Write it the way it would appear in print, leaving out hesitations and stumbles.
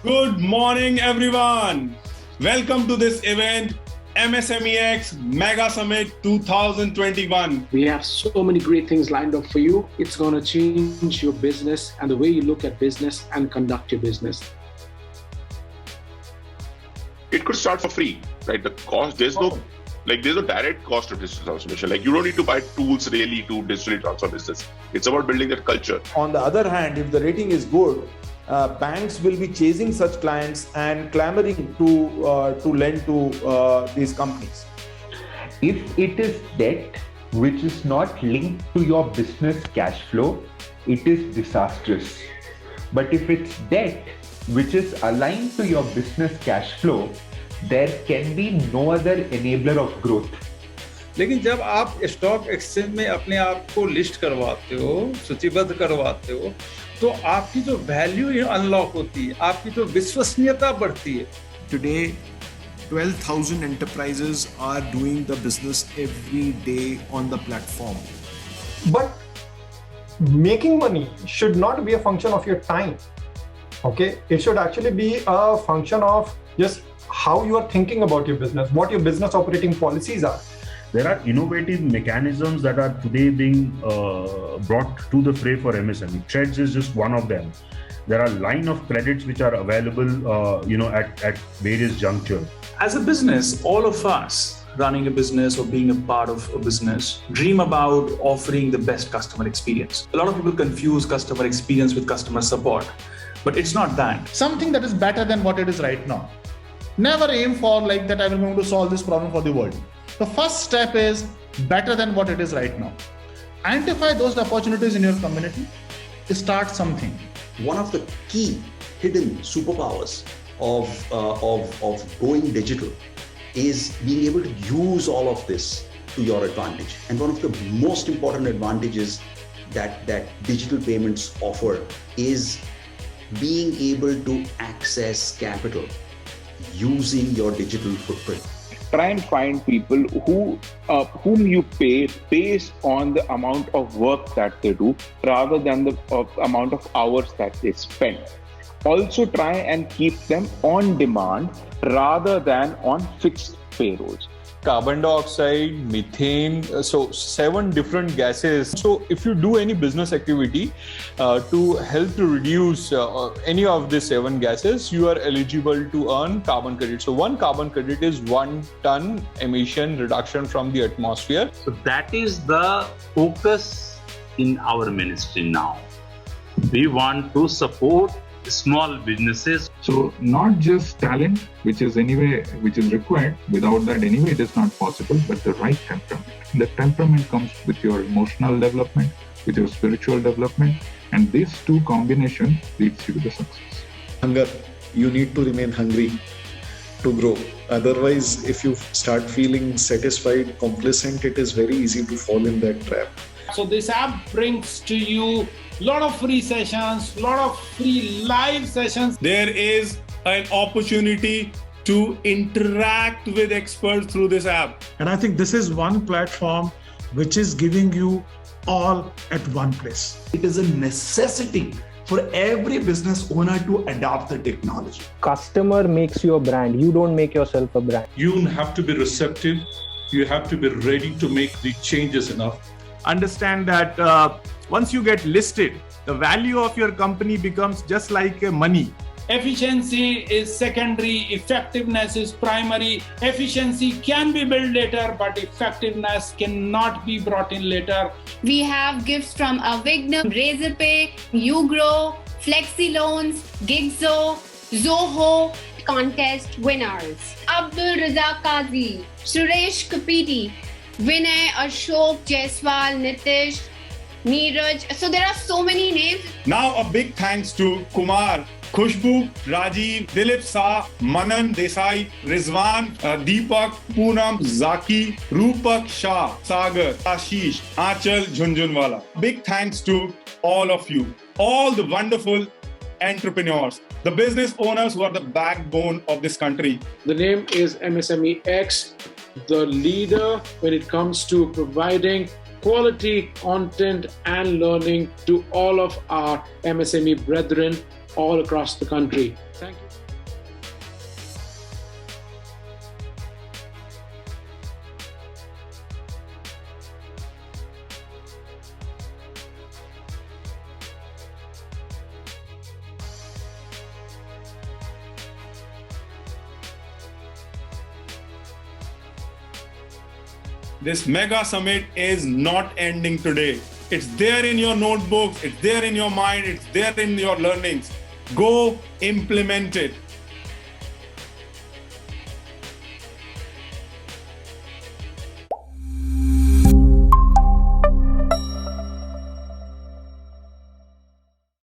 Good morning, everyone. Welcome to this event, MSMEX Mega Summit 2021. We have so many great things lined up for you. It's going to change your business and the way you look at business and conduct your business. It could start for free, right? The cost, there's no direct cost of digital transformation. Like, you don't need to buy tools really to digitally transform business. It's about building that culture. On the other hand, if the rating is good, banks will be chasing such clients and clamoring to lend to these companies. If it is debt which is not linked to your business cash flow, it is disastrous. But if it's debt which is aligned to your business cash flow, there can be no other enabler of growth. लेकिन जब आप stock exchange में अपने आप को list करवाते हो, सूचीबद्ध करवाते हो, तो आपकी जो वैल्यू अनलॉक होती है, आपकी जो विश्वसनीयता बढ़ती है. Today, 12,000 enterprises are doing the business every day on the platform. But making money should not be a function of your time. Okay, it should actually be a function of just how you are thinking about your business, what your business operating policies are. There are innovative mechanisms that are today being brought to the fray for MSME. Threads is just one of them. There are line of credits which are available, at various junctures. As a business, all of us running a business or being a part of a business dream about offering the best customer experience. A lot of people confuse customer experience with customer support, but it's not that. Something that is better than what it is right now. Never aim for like that I'm going to solve this problem for the world. The first step is better than what it is right now. Identify those opportunities in your community. Start something. One of the key hidden superpowers of going digital is being able to use all of this to your advantage. And one of the most important advantages that digital payments offer is being able to access capital using your digital footprint. Try and find people whom you pay based on the amount of work that they do rather than the amount of hours that they spend. Also try and keep them on demand rather than on fixed payrolls. Carbon dioxide, methane, so 7 different gases. So if you do any business activity to help to reduce any of the 7 gases, you are eligible to earn carbon credit. So 1 carbon credit is 1 ton emission reduction from the atmosphere. So that is the focus in our ministry now. We want to support small businesses. So not just talent, which is required. Without that anyway it is not possible, but the right temperament. The temperament comes with your emotional development, with your spiritual development, and these two combination leads you to the success. Hunger. You need to remain hungry to grow. Otherwise, if you start feeling satisfied, complacent, it is very easy to fall in that trap. So this app brings to you a lot of free sessions, a lot of free live sessions. There is an opportunity to interact with experts through this app. And I think this is one platform which is giving you all at one place. It is a necessity for every business owner to adopt the technology. Customer makes you a brand. You don't make yourself a brand. You have to be receptive. You have to be ready to make the changes enough. Understand that once you get listed, the value of your company becomes just like money. Efficiency is secondary, effectiveness is primary. Efficiency can be built later, but effectiveness cannot be brought in later. We have gifts from Avigna, Razorpay, Ugrow, Flexi Loans, Gigzo, Zoho. Contest winners: Abdul Raza Kazi, Suresh Kapiti, Vinay, Ashok, Jaiswal, Nitish, Neeraj. So there are so many names. Now a big thanks to Kumar, Khushbu, Rajiv, Dilip Sa, Manan Desai, Rizwan, Deepak, Poonam, Zaki, Rupak Shah, Sagar, Ashish, Aanchal Jhunjhunwala. Big thanks to all of you, all the wonderful entrepreneurs, the business owners who are the backbone of this country. The name is MSMEX, the leader when it comes to providing quality content and learning to all of our MSME brethren all across the country. Thank you. this mega summit is not ending today. It's there in your notebooks, it's there in your mind, it's there in your learnings. Go implement it.